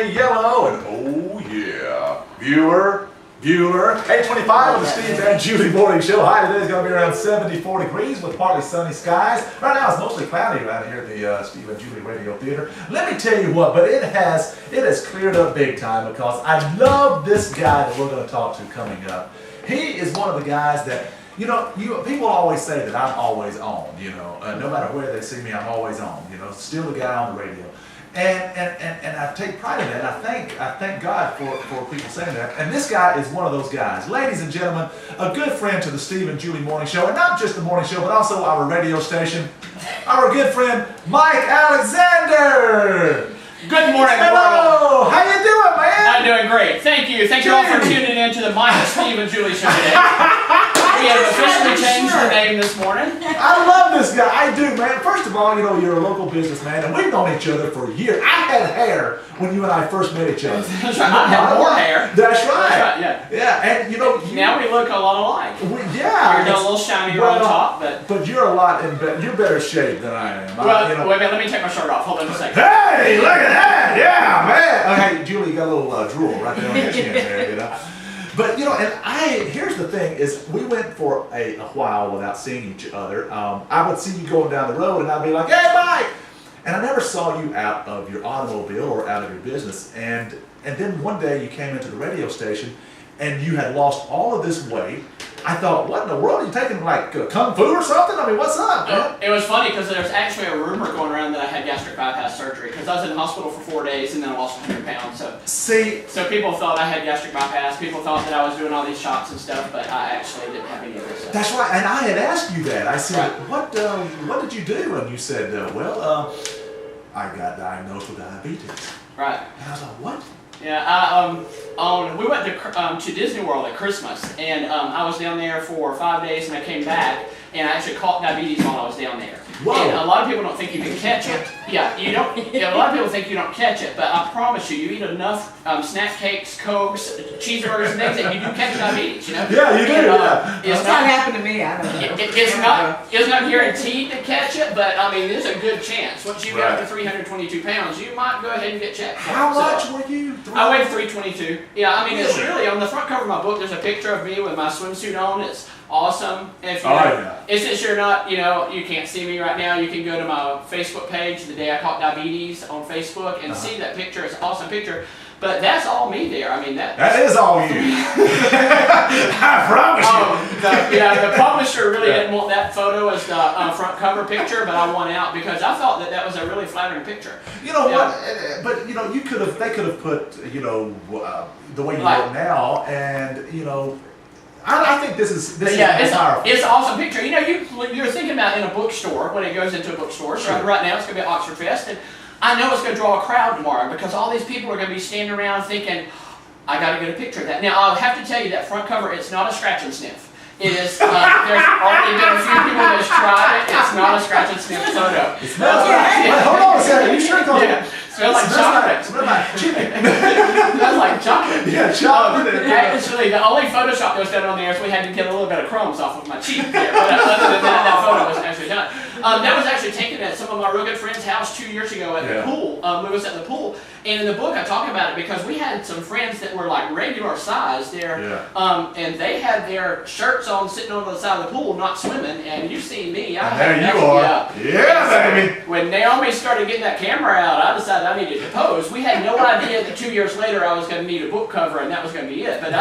say yellow, and oh yeah, Bueller. 825 on the Steve and Julie Morning Show. High today is going to be around 74 degrees with partly sunny skies. Right now it's mostly cloudy around here at the Steve and Julie Radio Theater. Let me tell you what, but it has cleared up big time because I love this guy that we're going to talk to coming up. He is one of the guys that, people always say that I'm always on, no matter where they see me, I'm always on, still the guy on the radio. And I take pride in that. I thank God for people saying that. And this guy is one of those guys. Ladies and gentlemen, a good friend to the Steve and Julie Morning Show, and not just the morning show, but also our radio station, our good friend, Mike Alexander. Good morning, hello. world. How you doing, man? I'm doing great. Thank you. Thank you all for tuning in to the Mike, Steve, and Julie Show today. We have officially changed the name this morning. I love this guy. I do, man. First of all, you're a local businessman, and we've known each other for years. I had hair when you and I first met each other. That's right. I had more hair. That's right. That's right. Yeah. And now we look a lot alike. Yeah. You're a little shinier on top, but you're a lot you're better shape than I am. Well, wait a minute. Let me take my shirt off. Hold on a second. Hey, look at that! Yeah, man. Okay, Julie, you got a little drool right there on your chin there, But here's the thing: is we went for a while without seeing each other. I would see you going down the road, and I'd be like, "Hey, Mike!" And I never saw you out of your automobile or out of your business. And then one day you came into the radio station, and you had lost all of this weight. I thought, what in the world? Are you taking like kung fu or something? I mean, what's up, man? It was funny because there's actually a rumor going around that I had gastric bypass surgery because I was in the hospital for 4 days and then I lost 100 pounds. So people thought I had gastric bypass. People thought that I was doing all these shots and stuff, but I actually didn't have any of this stuff. That's right. And I had asked you that. I said, what did you do? And you said, I got diagnosed with diabetes. Right. And I was like, what? Yeah, we went to Disney World at Christmas, and I was down there for 5 days, and I came back, and I actually caught diabetes while I was down there. Whoa. And a lot of people don't think you can catch it. Yeah, you don't. Yeah, a lot of people think you don't catch it, but I promise you, you eat enough snack cakes, Cokes, cheeseburgers, and things that you do catch diabetes. Yeah, you do. It's not happened to me. I don't know. It's not guaranteed to catch it, but I mean, there's a good chance. Once you get up to 322 pounds, you might go ahead and get checked. How much were you? I weighed 322. Yeah, I mean, it's really on the front cover of my book. There's a picture of me with my swimsuit on. It's awesome. If since you're not, you can't see me right now, you can go to my Facebook page, The Day I Caught Diabetes on Facebook, and see that picture. It's an awesome picture. But that's all me there. I mean, that is all you. I promise you. The publisher really didn't want that photo as the front cover picture, but I won out because I thought that was a really flattering picture. You know what? But they could have put the way you look now, and I think this is powerful. It's an awesome picture. You're thinking about in a bookstore when it goes into a bookstore. So right now it's going to be Oxford Fest, and I know it's going to draw a crowd tomorrow because all these people are going to be standing around thinking, I got to get a picture of that. Now I'll have to tell you that front cover, it's not a scratch and sniff. It is. There's already been a few people that have tried it. It's not a scratch and sniff photo. It smells like. Hold on a second. You sure? Smells like chocolate. Smells like chicken. Smells like chocolate. Yeah, chocolate. Actually, the only Photoshop that was done on there is we had to get a little bit of crumbs off of my cheek there. But other than that, that photo was actually done. That was actually taken at some of my real good friends' house 2 years ago at the pool. We was at the pool, and in the book I talk about it because we had some friends that were like regular size there, and they had their shirts on sitting on the side of the pool, not swimming. And you see me, there you are. Yeah, baby. When Naomi started getting that camera out, I decided I needed to pose. We had no idea that 2 years later I was going to need a book cover, and that was going to be it. But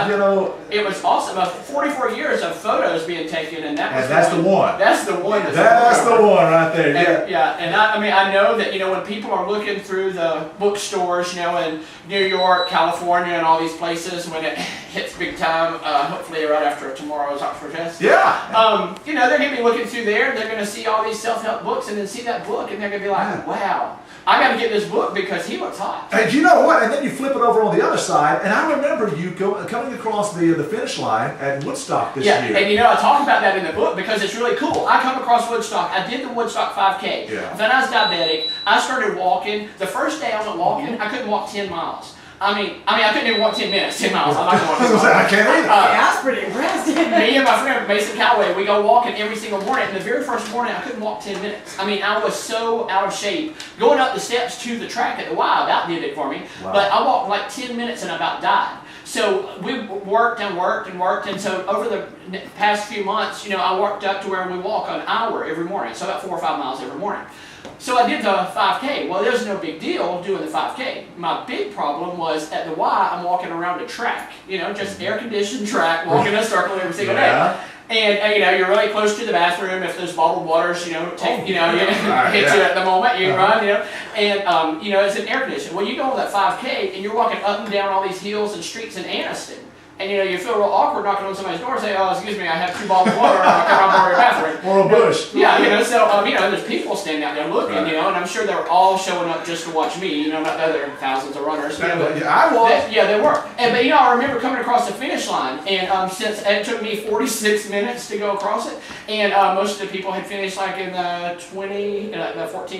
it was awesome. 44 years of photos being taken, and that was that's the one. That's the one. That's the one right there. And I know that when people are looking through the bookstores, in New York, California, and all these places, when it hits big time, hopefully right after tomorrow's Oxford Fest. Yeah. They're going to be looking through there. They're going to see all these self-help books, and then see that book, and they're going to be like, wow. I got to get this book because he looks hot. And you know what? And then you flip it over on the other side, and I remember you coming across the finish line at Woodstock this year. And I talk about that in the book because it's really cool. I come across Woodstock. I did the Woodstock 5K. Yeah. Then I was diabetic. I started walking. The first day I went walking, I couldn't walk 10 miles. I couldn't even walk 10 minutes, 10 miles. I'm not going to walk. I can't either. Yeah, I was pretty impressed. Me and my friend Mason Calloway, we go walking every single morning. And the very first morning, I couldn't walk 10 minutes. I was so out of shape. Going up the steps to the track at the Y about did it for me. Wow. But I walked like 10 minutes and I about died. So we worked and worked and worked, and so over the past few months, I worked up to where we walk an hour every morning, so about 4 or 5 miles every morning. So I did the 5K. Well, there's no big deal doing the 5K. My big problem was at the Y, I'm walking around a track, just air-conditioned track, walking a circle every single day. And you're really close to the bathroom. If those bottled waters, hit you at the moment, you can run, And it's an air condition. Well, you go on that 5K and you're walking up and down all these hills and streets in Anniston. And you feel real awkward knocking on somebody's door and say, "Oh, excuse me, I have 2 bottles of water, and I can borrow your bathroom." Or a bush. Yeah, so there's people standing out there looking, and I'm sure they were all showing up just to watch me, not the other thousands of runners. I was. They were. But I remember coming across the finish line, and since it took me 46 minutes to go across it, and most of the people had finished like in the 14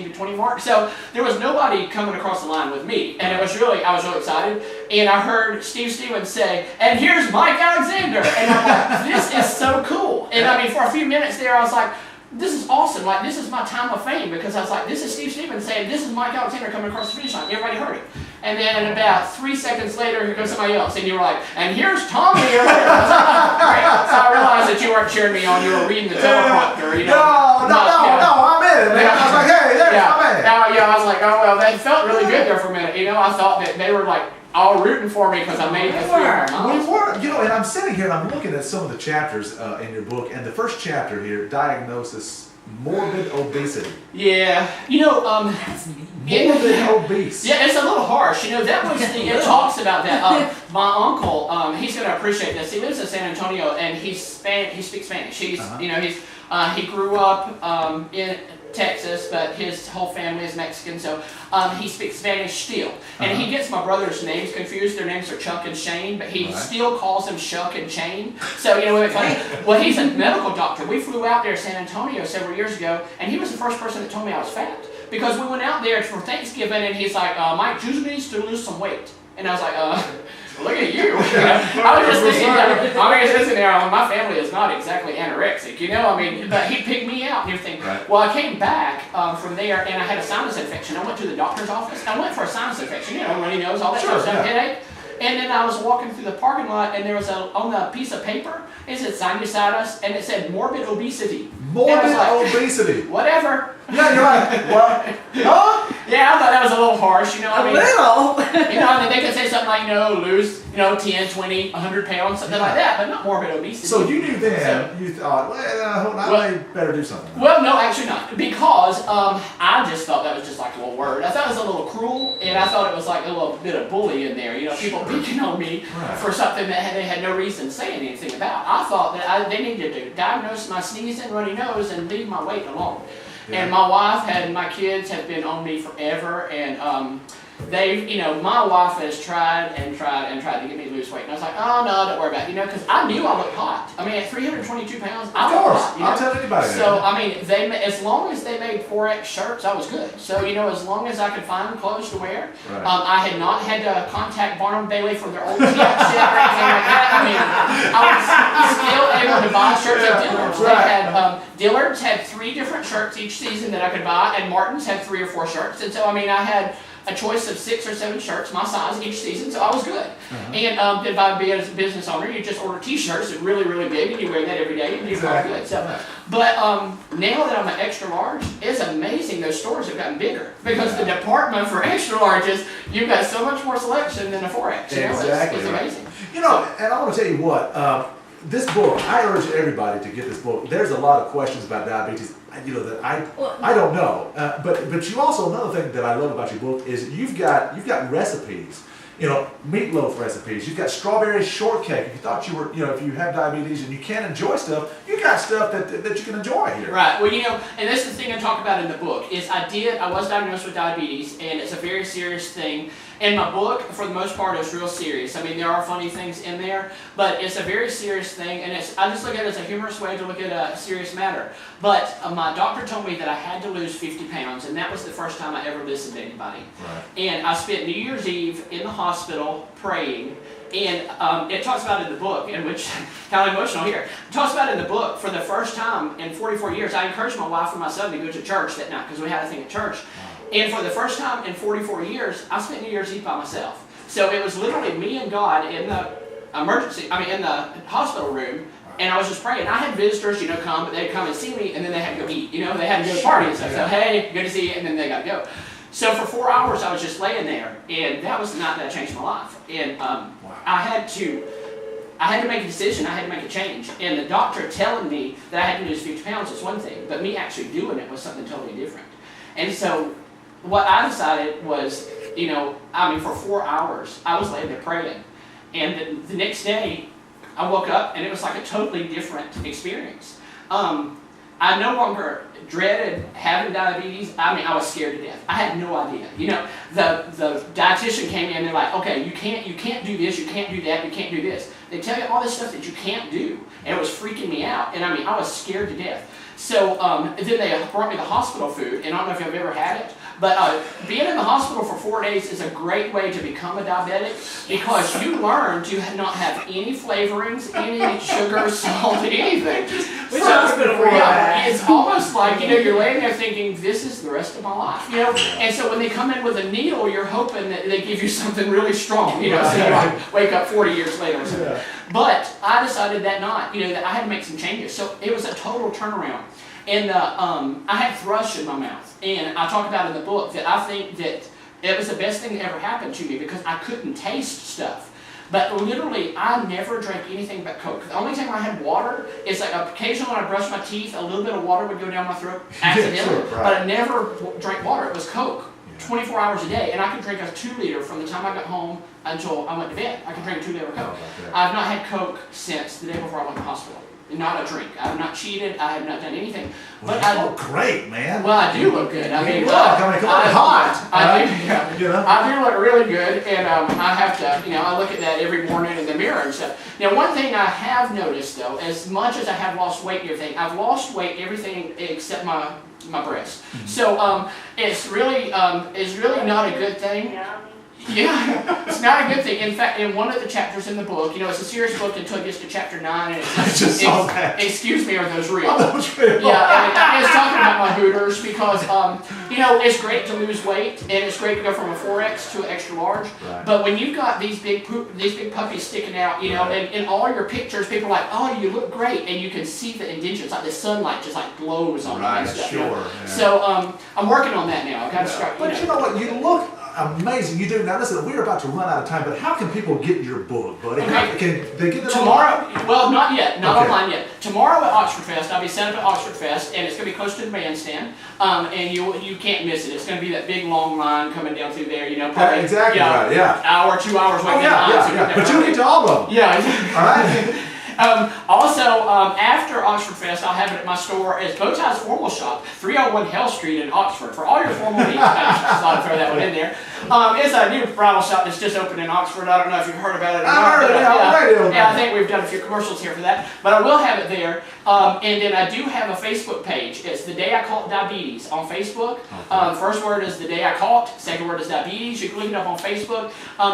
to 20 mark, so there was nobody coming across the line with me, and I was really excited, and I heard Steve Stevens say, "And here's Mike Alexander," and I'm like, "This is so cool." And for a few minutes there, I was like, "This is awesome! Like, this is my time of fame," because I was like, "This is Steve Stevens saying, this is Mike Alexander coming across the finish line." Everybody heard it. And then about 3 seconds later, here comes somebody else, and you were like, "And here's Tommy." Or whatever. I was like, "Great." So I realized that you weren't cheering me on; you were reading the teleprompter. No, I'm in it, man. I was like, "Hey, there's my man." I was like, "Oh well," that felt really good there for a minute. I thought that they were like all rooting for me because I made the 300 miles. We were, and I'm sitting here and I'm looking at some of the chapters in your book, and the first chapter here, diagnosis, morbid obesity. Yeah, morbid obese. Yeah, it's a little harsh. That was it talks about that. My uncle, he's going to appreciate this. He lives in San Antonio and he speaks Spanish. He grew up in Texas, but his whole family is Mexican, so he speaks Spanish still. And he gets my brother's names confused. Their names are Chuck and Shane, but he still calls them Shuck and Chain. So, well, he's a medical doctor. We flew out there to San Antonio several years ago, and he was the first person that told me I was fat. Because we went out there for Thanksgiving, and he's like, "Mike, Juice needs to lose some weight." And I was like, "Look at you." I was just thinking, my family is not exactly anorexic, but he picked me out and everything. Right. Well, I came back from there and I had a sinus infection. I went to the doctor's office. I went for a sinus infection, runny nose, all that stuff, headache. And then I was walking through the parking lot and there was on the piece of paper, it said sinusitis and it said morbid obesity. Morbid obesity. Whatever. Yeah, you're like, what? Huh? Yeah, I thought that was a little harsh, A little. And then they could say something like, lose, 10, 20, 100 pounds, something like that, but not morbid obesity. So you knew then, you thought, I better do something. Well, no, actually not, because I just thought that was just like a little word. I thought it was a little cruel, and I thought it was like a little bit of bully in there, people picking on me for something that they had no reason saying anything about. I thought that they needed to diagnose my sneezing, runny nose, and leave my weight alone. Yeah. And my wife and my kids have been on me forever, and my wife has tried to get me to lose weight. And I was like, "Oh, no, don't worry about it," because I knew I looked hot. At 322 pounds, I looked hot. I'll tell anybody that. So, as long as they made 4X shirts, I was good. So, as long as I could find clothes to wear, I had not had to contact Barnum Bailey for their old shit or anything like that. I was still able to buy shirts at Dillard's. Dillard's had 3 different shirts each season that I could buy, and Martin's had 3 or 4 shirts. And so, I had a choice of 6 or 7 shirts, my size, each season, so I was good. And if I be as a business owner, you just order t-shirts, they're really, really big, and you wear that every day, and you're all good. So, but now that I'm an extra large, it's amazing those stores have gotten bigger. Because the department for extra larges, you've got so much more selection than a 4X. Exactly. It's amazing. And I want to tell you what, this book, I urge everybody to get this book. There's a lot of questions about diabetes, that I don't know. But you also, another thing that I love about your book is you've got recipes. Meatloaf recipes. You've got strawberry shortcake. If you thought you were, if you have diabetes and you can't enjoy stuff, you got stuff that you can enjoy here. Right. Well, and this is the thing I talk about in the book, is I was diagnosed with diabetes, and it's a very serious thing. And my book, for the most part, is real serious. I mean, there are funny things in there, but it's a very serious thing, and I just look at it as a humorous way to look at a serious matter. But my doctor told me that I had to lose 50 pounds, and that was the first time I ever listened to anybody. Right. And I spent New Year's Eve in the hospital praying. And it talks about in the book, in which, kind of emotional here, it talks about in the book, for the first time in 44 years, I encouraged my wife and my son to go to church that night, because we had a thing at church. And for the first time in 44 years, I spent New Year's Eve by myself. So it was literally me and God in the in the hospital room, and I was just praying. I had visitors, come, but they'd come and see me, and then they had to go eat. They had to go to party and stuff. So, hey, good to see you, and then they got to go. So for 4 hours, I was just laying there, and that was the night that changed my life. And I had to make a decision. I had to make a change. And the doctor telling me that I had to lose 50 pounds was one thing, but me actually doing it was something totally different. And so what I decided was, for 4 hours, I was laying there praying. And the next day, I woke up, and it was like a totally different experience. I no longer dreaded having diabetes. I was scared to death. I had no idea. The dietitian came in and they're like, okay, you can't do this, you can't do that, you can't do this. They tell you all this stuff that you can't do, and it was freaking me out. And I was scared to death. So then they brought me the hospital food, and I don't know if you've ever had it, but being in the hospital for 4 days is a great way to become a diabetic, because you learn to not have any flavorings, any sugar, salt, anything. Which hospital were you at? It's almost like, you're laying there thinking, this is the rest of my life, And so when they come in with a needle, you're hoping that they give you something really strong, so you like wake up 40 years later or something. Yeah. But I decided that night, that I had to make some changes. So it was a total turnaround. And I had thrush in my mouth. And I talk about in the book that I think that it was the best thing that ever happened to me, because I couldn't taste stuff. But literally, I never drank anything but Coke. The only time I had water is like occasionally when I brushed my teeth, a little bit of water would go down my throat accidentally. Right. But I never drank water. It was Coke. 24 hours a day, and I could drink a 2-liter from the time I got home until I went to bed. I could drink a 2-liter Coke. I've not had Coke since the day before I went to the hospital. Not a drink. I have not cheated. I have not done anything. Well, but you look great, man. Well, I do look good. I mean, hot. I do look really good, and I have to, I look at that every morning in the mirror and stuff. Now, one thing I have noticed, though, as much as I have lost weight and everything, I've lost weight everything except my breast. Mm-hmm. So it's really not a good thing. Yeah, it's not a good thing. In fact, in one of the chapters in the book, it's a serious book until it gets to chapter 9, and it's excuse me, are those real? Are those real? Yeah, it's talking about my hooters, because, it's great to lose weight, and it's great to go from a 4X to an extra large, right. But when you've got these big puppies sticking out, and in all your pictures, people are like, oh, you look great, and you can see the indentions, like the sunlight just like glows on them and stuff. Sure. Yeah. So I'm working on that now. I've got to start. But you know what? You look amazing. You do. Now listen, we're about to run out of time, but how can people get your book, buddy? Okay. Can they get it tomorrow? Online? Well, not yet. Not online yet. Tomorrow at Oxford Fest, I'll be set up at Oxford Fest, and it's going to be close to the bandstand, and you can't miss it. It's going to be that big long line coming down through there, probably, exactly right, yeah. Hour, 2 hours waiting in line. Yeah. But you'll get to all of them. Yeah. All right. Also, after Oxford Fest, I'll have it at my store as Bowtie's Formal Shop, 301 Hell Street in Oxford, for all your formal needs. I thought I'd throw that one in there. It's a new bridal shop that's just opened in Oxford. I don't know if you've heard about it or not. I heard it. Yeah, I think we've done a few commercials here for that. But I will have it there. And then I do have a Facebook page. It's The Day I Caught Diabetes on Facebook. First word is The Day I Caught. Second word is diabetes. You can look it up on Facebook.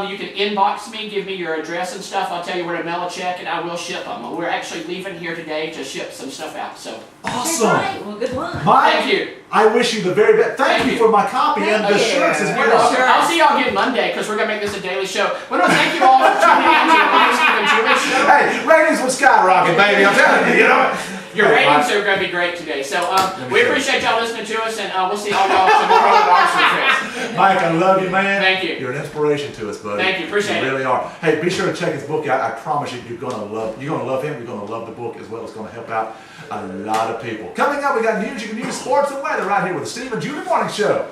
You can inbox me, give me your address and stuff. I'll tell you where to mail a check, and I will ship them. We're actually leaving here today to ship some stuff out. So awesome. Right. Well, good luck. Mike, thank you. I wish you the very best. Thank you for my copy and the shirts as well. I'll see y'all again Monday, because we're going to make this a daily show. Well, no, thank you all for tuning in to the Steve and Julie Show. Hey, ratings will skyrocket, baby. I'm telling you, Your ratings are going to be great today. So we appreciate y'all listening to us, and we'll see all y'all tomorrow at Oxford Fest. Mike, I love you, man. Thank you. You're an inspiration to us, buddy. Thank you. Appreciate it. You really are. Hey, be sure to check his book out. I promise you, you're gonna love him. You're gonna love the book as well. It's gonna help out a lot of people. Coming up, we got news. You can use sports and weather right here with the Steve and Julie Morning Show.